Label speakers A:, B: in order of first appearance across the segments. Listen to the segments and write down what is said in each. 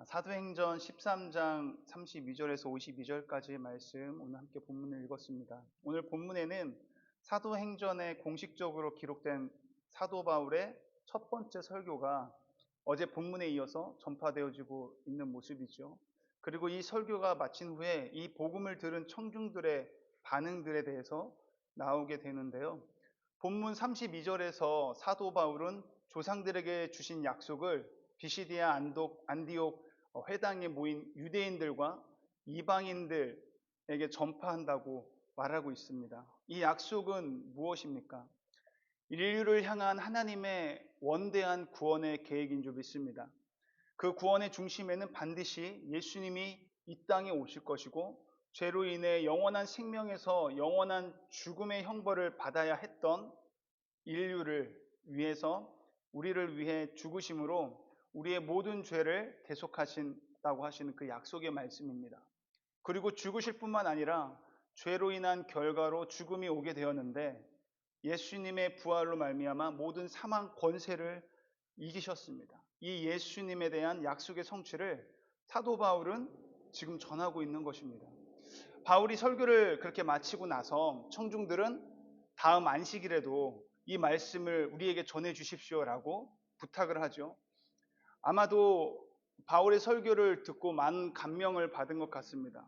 A: 사도행전 13장 32절에서 52절까지의 말씀 오늘 함께 본문을 읽었습니다. 오늘 본문에는 사도행전에 공식적으로 기록된 사도 바울의 첫 번째 설교가 어제 본문에 이어서 전파되어지고 있는 모습이죠. 그리고 이 설교가 마친 후에 이 복음을 들은 청중들의 반응들에 대해서 나오게 되는데요. 본문 32절에서 사도 바울은 조상들에게 주신 약속을 비시디아 안디옥 회당에 모인 유대인들과 이방인들에게 전파한다고 말하고 있습니다. 이 약속은 무엇입니까? 인류를 향한 하나님의 원대한 구원의 계획인 줄 믿습니다. 그 구원의 중심에는 반드시 예수님이 이 땅에 오실 것이고 죄로 인해 영원한 생명에서 영원한 죽음의 형벌을 받아야 했던 인류를 위해서 우리를 위해 죽으심으로 우리의 모든 죄를 대속하신다고 하시는 그 약속의 말씀입니다. 그리고 죽으실 뿐만 아니라 죄로 인한 결과로 죽음이 오게 되었는데 예수님의 부활로 말미암아 모든 사망 권세를 이기셨습니다. 이 예수님에 대한 약속의 성취를 사도 바울은 지금 전하고 있는 것입니다. 바울이 설교를 그렇게 마치고 나서 청중들은 다음 안식일에도 이 말씀을 우리에게 전해 주십시오라고 부탁을 하죠. 아마도 바울의 설교를 듣고 많은 감명을 받은 것 같습니다.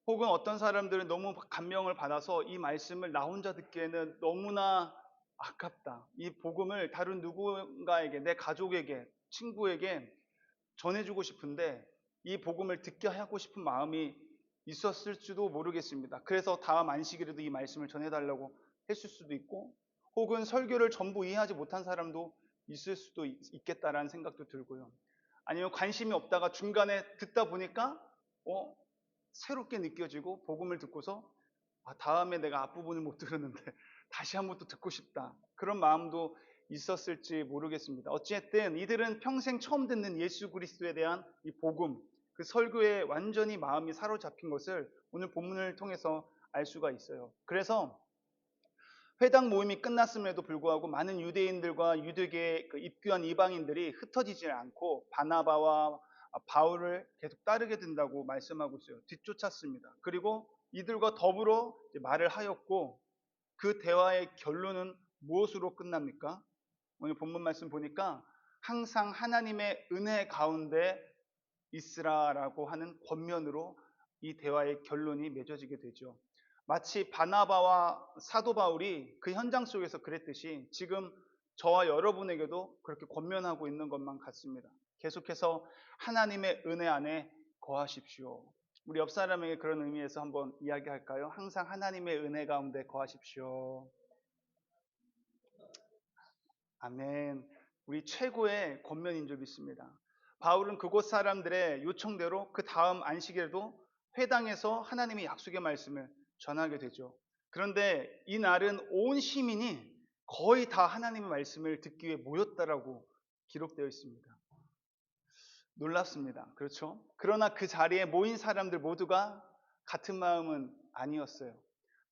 A: 혹은 어떤 사람들은 너무 감명을 받아서 이 말씀을 나 혼자 듣기에는 너무나 아깝다. 이 복음을 다른 누군가에게, 내 가족에게, 친구에게 전해주고 싶은데 이 복음을 듣게 하고 싶은 마음이 있었을지도 모르겠습니다. 그래서 다음 안식일에도 이 말씀을 전해달라고 했을 수도 있고, 혹은 설교를 전부 이해하지 못한 사람도 있을 수도 있겠다라는 생각도 들고요. 아니면 관심이 없다가 중간에 듣다 보니까 새롭게 느껴지고 복음을 듣고서 다음에 내가 앞부분을 못 들었는데 다시 한번 또 듣고 싶다. 그런 마음도 있었을지 모르겠습니다. 어찌됐든 이들은 평생 처음 듣는 예수 그리스도에 대한 이 복음, 그 설교에 완전히 마음이 사로잡힌 것을 오늘 본문을 통해서 알 수가 있어요. 그래서 회당 모임이 끝났음에도 불구하고 많은 유대인들과 유대계에 입교한 이방인들이 흩어지지 않고 바나바와 바울을 계속 따르게 된다고 말씀하고 있어요. 뒤쫓았습니다. 그리고 이들과 더불어 말을 하였고 그 대화의 결론은 무엇으로 끝납니까? 오늘 본문 말씀 보니까 항상 하나님의 은혜 가운데 있으라라고 하는 권면으로 이 대화의 결론이 맺어지게 되죠. 마치 바나바와 사도 바울이 그 현장 속에서 그랬듯이 지금 저와 여러분에게도 그렇게 권면하고 있는 것만 같습니다. 계속해서 하나님의 은혜 안에 거하십시오. 우리 옆 사람에게 그런 의미에서 한번 이야기할까요? 항상 하나님의 은혜 가운데 거하십시오. 아멘. 우리 최고의 권면인 줄 믿습니다. 바울은 그곳 사람들의 요청대로 그 다음 안식일에도 회당에서 하나님의 약속의 말씀을 전하게 되죠. 그런데 이 날은 온 시민이 거의 다 하나님의 말씀을 듣기 위해 모였다라고 기록되어 있습니다. 놀랍습니다. 그렇죠? 그러나 그 자리에 모인 사람들 모두가 같은 마음은 아니었어요.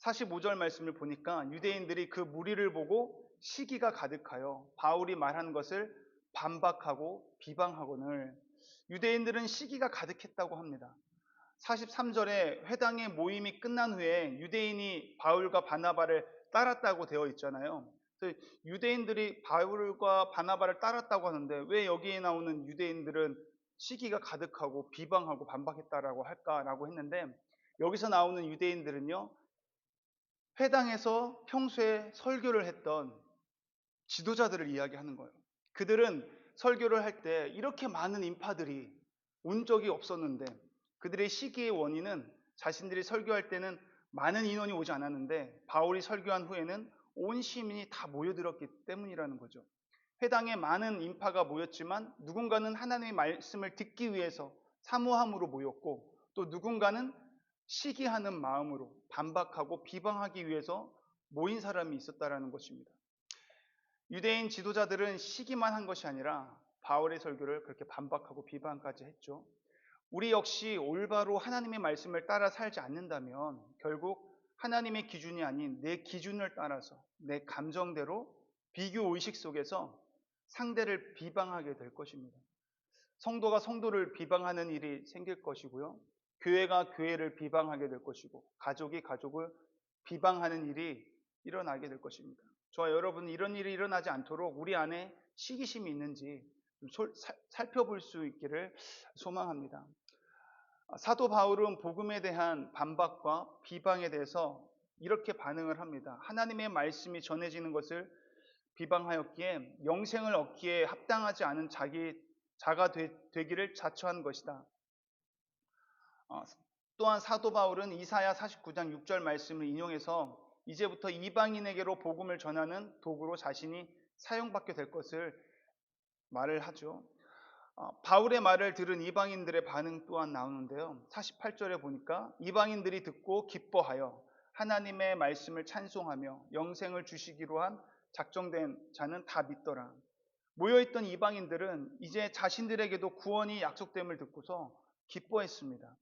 A: 45절 말씀을 보니까 유대인들이 그 무리를 보고 시기가 가득하여 바울이 말한 것을 반박하고 비방하거늘 유대인들은 시기가 가득했다고 합니다. 43절에 회당의 모임이 끝난 후에 유대인이 바울과 바나바를 따랐다고 되어 있잖아요. 그래서 유대인들이 바울과 바나바를 따랐다고 하는데 왜 여기에 나오는 유대인들은 시기가 가득하고 비방하고 반박했다라고 할까라고 했는데 여기서 나오는 유대인들은요. 회당에서 평소에 설교를 했던 지도자들을 이야기하는 거예요. 그들은 설교를 할 때 이렇게 많은 인파들이 온 적이 없었는데 그들의 시기의 원인은 자신들이 설교할 때는 많은 인원이 오지 않았는데 바울이 설교한 후에는 온 시민이 다 모여들었기 때문이라는 거죠. 회당에 많은 인파가 모였지만 누군가는 하나님의 말씀을 듣기 위해서 사모함으로 모였고 또 누군가는 시기하는 마음으로 반박하고 비방하기 위해서 모인 사람이 있었다라는 것입니다. 유대인 지도자들은 시기만 한 것이 아니라 바울의 설교를 그렇게 반박하고 비방까지 했죠. 우리 역시 올바로 하나님의 말씀을 따라 살지 않는다면 결국 하나님의 기준이 아닌 내 기준을 따라서 내 감정대로 비교 의식 속에서 상대를 비방하게 될 것입니다. 성도가 성도를 비방하는 일이 생길 것이고요. 교회가 교회를 비방하게 될 것이고 가족이 가족을 비방하는 일이 일어나게 될 것입니다. 저와 여러분은 이런 일이 일어나지 않도록 우리 안에 시기심이 있는지 살펴볼 수 있기를 소망합니다. 사도 바울은 복음에 대한 반박과 비방에 대해서 이렇게 반응을 합니다. 하나님의 말씀이 전해지는 것을 비방하였기에 영생을 얻기에 합당하지 않은 자가 되기를 자처한 것이다. 또한 사도 바울은 이사야 49장 6절 말씀을 인용해서 이제부터 이방인에게로 복음을 전하는 도구로 자신이 사용받게 될 것을 말을 하죠. 바울의 말을 들은 이방인들의 반응 또한 나오는데요. 48절에 보니까 이방인들이 듣고 기뻐하여 하나님의 말씀을 찬송하며 영생을 주시기로 한 작정된 자는 다 믿더라. 모여있던 이방인들은 이제 자신들에게도 구원이 약속됨을 듣고서 기뻐했습니다.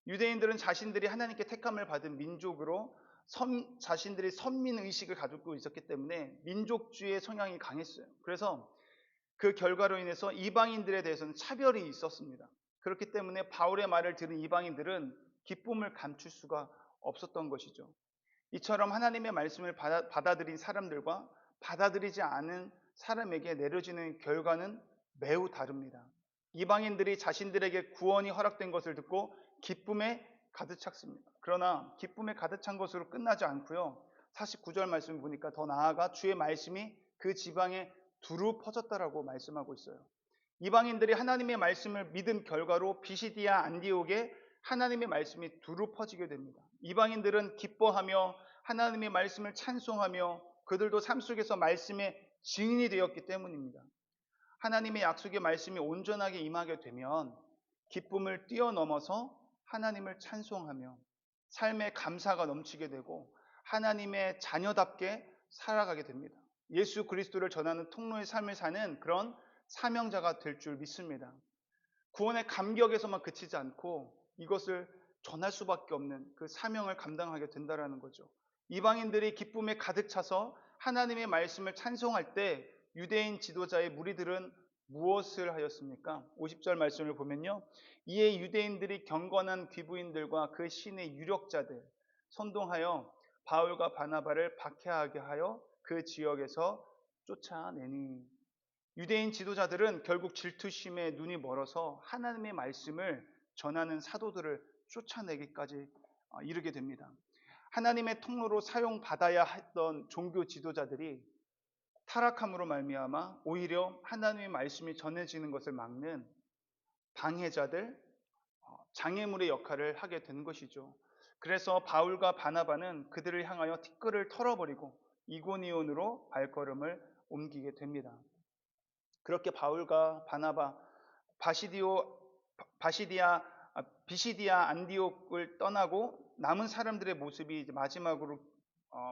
A: 유대인들은 자신들이 하나님께 택함을 받은 민족으로 자신들이 선민의식을 가지고 있었기 때문에 민족주의 성향이 강했어요. 그래서 그 결과로 인해서 이방인들에 대해서는 차별이 있었습니다. 그렇기 때문에 바울의 말을 들은 이방인들은 기쁨을 감출 수가 없었던 것이죠. 이처럼 하나님의 말씀을 받아들인 사람들과 받아들이지 않은 사람에게 내려지는 결과는 매우 다릅니다. 이방인들이 자신들에게 구원이 허락된 것을 듣고 기쁨에 가득 찼습니다. 그러나 기쁨에 가득 찬 것으로 끝나지 않고요. 49절 말씀을 보니까 더 나아가 주의 말씀이 그 지방에 두루 퍼졌다라고 말씀하고 있어요. 이방인들이 하나님의 말씀을 믿은 결과로 비시디아 안디옥에 하나님의 말씀이 두루 퍼지게 됩니다. 이방인들은 기뻐하며 하나님의 말씀을 찬송하며 그들도 삶 속에서 말씀의 증인이 되었기 때문입니다. 하나님의 약속의 말씀이 온전하게 임하게 되면 기쁨을 뛰어넘어서 하나님을 찬송하며 삶의 감사가 넘치게 되고 하나님의 자녀답게 살아가게 됩니다. 예수 그리스도를 전하는 통로의 삶을 사는 그런 사명자가 될 줄 믿습니다. 구원의 감격에서만 그치지 않고 이것을 전할 수밖에 없는 그 사명을 감당하게 된다는 거죠. 이방인들이 기쁨에 가득 차서 하나님의 말씀을 찬송할 때 유대인 지도자의 무리들은 무엇을 하였습니까? 50절 말씀을 보면요. 이에 유대인들이 경건한 귀부인들과 그 신의 유력자들 선동하여 바울과 바나바를 박해하게 하여 그 지역에서 쫓아내니. 유대인 지도자들은 결국 질투심에 눈이 멀어서 하나님의 말씀을 전하는 사도들을 쫓아내기까지 이르게 됩니다. 하나님의 통로로 사용받아야 했던 종교 지도자들이 타락함으로 말미암아 오히려 하나님의 말씀이 전해지는 것을 막는 방해자들, 장애물의 역할을 하게 된 것이죠. 그래서 바울과 바나바는 그들을 향하여 티끌을 털어버리고 이고니온으로 발걸음을 옮기게 됩니다. 그렇게 바울과 바나바 비시디아 안디옥을 떠나고 남은 사람들의 모습이 이제 마지막으로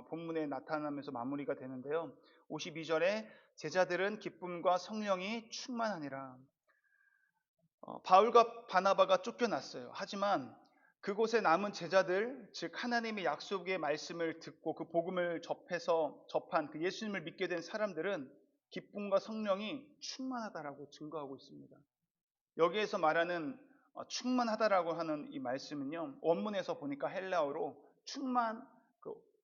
A: 본문에 나타나면서 마무리가 되는데요. 52절에 제자들은 기쁨과 성령이 충만하니라. 바울과 바나바가 쫓겨났어요. 하지만 그곳에 남은 제자들, 즉 하나님의 약속의 말씀을 듣고 그 복음을 접한 그 예수님을 믿게 된 사람들은 기쁨과 성령이 충만하다라고 증거하고 있습니다. 여기에서 말하는 충만하다라고 하는 이 말씀은요. 원문에서 보니까 헬라어로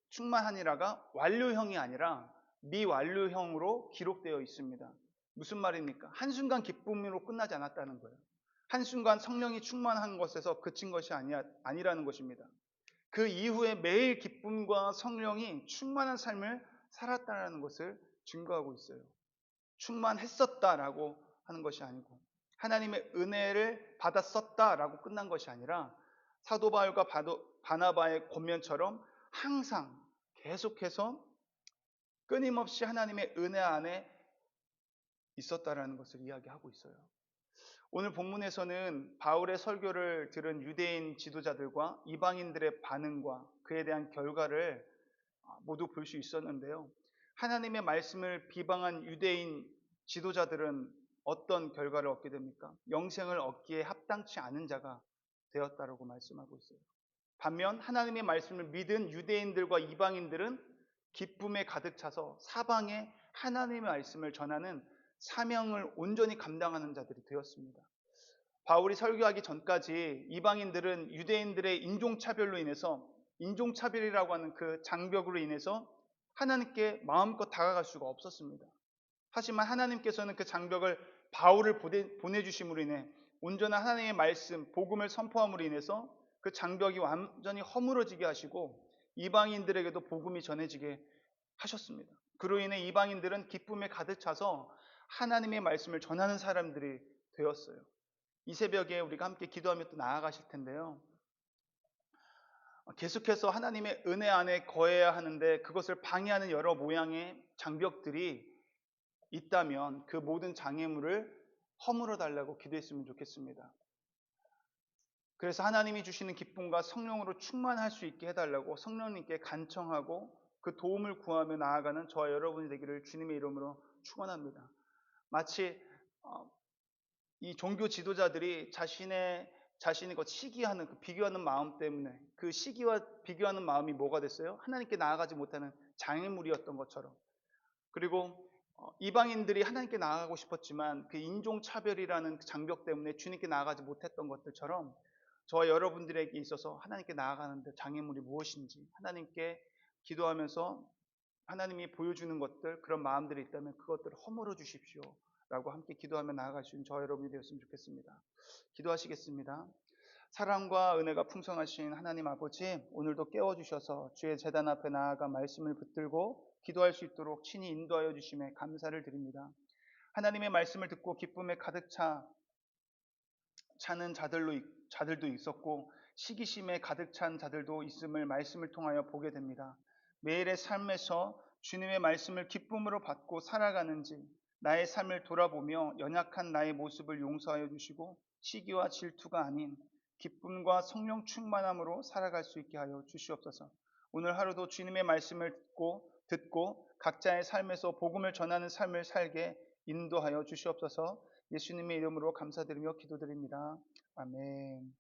A: 충만하니라가 완료형이 아니라 미완료형으로 기록되어 있습니다. 무슨 말입니까? 한순간 기쁨으로 끝나지 않았다는 거예요. 한순간 성령이 충만한 것에서 그친 것이 아니라는 것입니다. 그 이후에 매일 기쁨과 성령이 충만한 삶을 살았다는 것을 증거하고 있어요. 충만했었다라고 하는 것이 아니고 하나님의 은혜를 받았었다라고 끝난 것이 아니라 사도 바울과 바나바의 권면처럼 항상 계속해서 끊임없이 하나님의 은혜 안에 있었다라는 것을 이야기하고 있어요. 오늘 본문에서는 바울의 설교를 들은 유대인 지도자들과 이방인들의 반응과 그에 대한 결과를 모두 볼 수 있었는데요. 하나님의 말씀을 비방한 유대인 지도자들은 어떤 결과를 얻게 됩니까? 영생을 얻기에 합당치 않은 자가 되었다라고 말씀하고 있어요. 반면 하나님의 말씀을 믿은 유대인들과 이방인들은 기쁨에 가득 차서 사방에 하나님의 말씀을 전하는 사명을 온전히 감당하는 자들이 되었습니다. 바울이 설교하기 전까지 이방인들은 유대인들의 인종차별로 인해서, 인종차별이라고 하는 그 장벽으로 인해서 하나님께 마음껏 다가갈 수가 없었습니다. 하지만 하나님께서는 그 장벽을 바울을 보내주심으로 인해 온전한 하나님의 말씀, 복음을 선포함으로 인해서 그 장벽이 완전히 허물어지게 하시고 이방인들에게도 복음이 전해지게 하셨습니다. 그로 인해 이방인들은 기쁨에 가득 차서 하나님의 말씀을 전하는 사람들이 되었어요. 이 새벽에 우리가 함께 기도하며 또 나아가실 텐데요. 계속해서 하나님의 은혜 안에 거해야 하는데 그것을 방해하는 여러 모양의 장벽들이 있다면 그 모든 장애물을 허물어 달라고 기도했으면 좋겠습니다. 그래서 하나님이 주시는 기쁨과 성령으로 충만할 수 있게 해달라고 성령님께 간청하고 그 도움을 구하며 나아가는 저와 여러분이 되기를 주님의 이름으로 축원합니다. 마치 이 종교 지도자들이 자신이 시기하는 그 비교하는 마음 때문에 그 시기와 비교하는 마음이 뭐가 됐어요? 하나님께 나아가지 못하는 장애물이었던 것처럼. 그리고 이방인들이 하나님께 나아가고 싶었지만 그 인종차별이라는 장벽 때문에 주님께 나아가지 못했던 것들처럼 저와 여러분들에게 있어서 하나님께 나아가는데 장애물이 무엇인지 하나님께 기도하면서 하나님이 보여주는 것들, 그런 마음들이 있다면 그것들을 허물어 주십시오 라고 함께 기도하며 나아갈 수 있는 저와 여러분이 되었으면 좋겠습니다. 기도하시겠습니다. 사랑과 은혜가 풍성하신 하나님 아버지, 오늘도 깨워주셔서 주의 제단 앞에 나아가 말씀을 붙들고 기도할 수 있도록 친히 인도하여 주심에 감사를 드립니다. 하나님의 말씀을 듣고 기쁨에 가득 차는 자들도 있었고 시기심에 가득 찬 자들도 있음을 말씀을 통하여 보게 됩니다. 매일의 삶에서 주님의 말씀을 기쁨으로 받고 살아가는지 나의 삶을 돌아보며 연약한 나의 모습을 용서하여 주시고 시기와 질투가 아닌 기쁨과 성령 충만함으로 살아갈 수 있게 하여 주시옵소서. 오늘 하루도 주님의 말씀을 듣고 각자의 삶에서 복음을 전하는 삶을 살게 인도하여 주시옵소서. 예수님의 이름으로 감사드리며 기도드립니다. 아멘.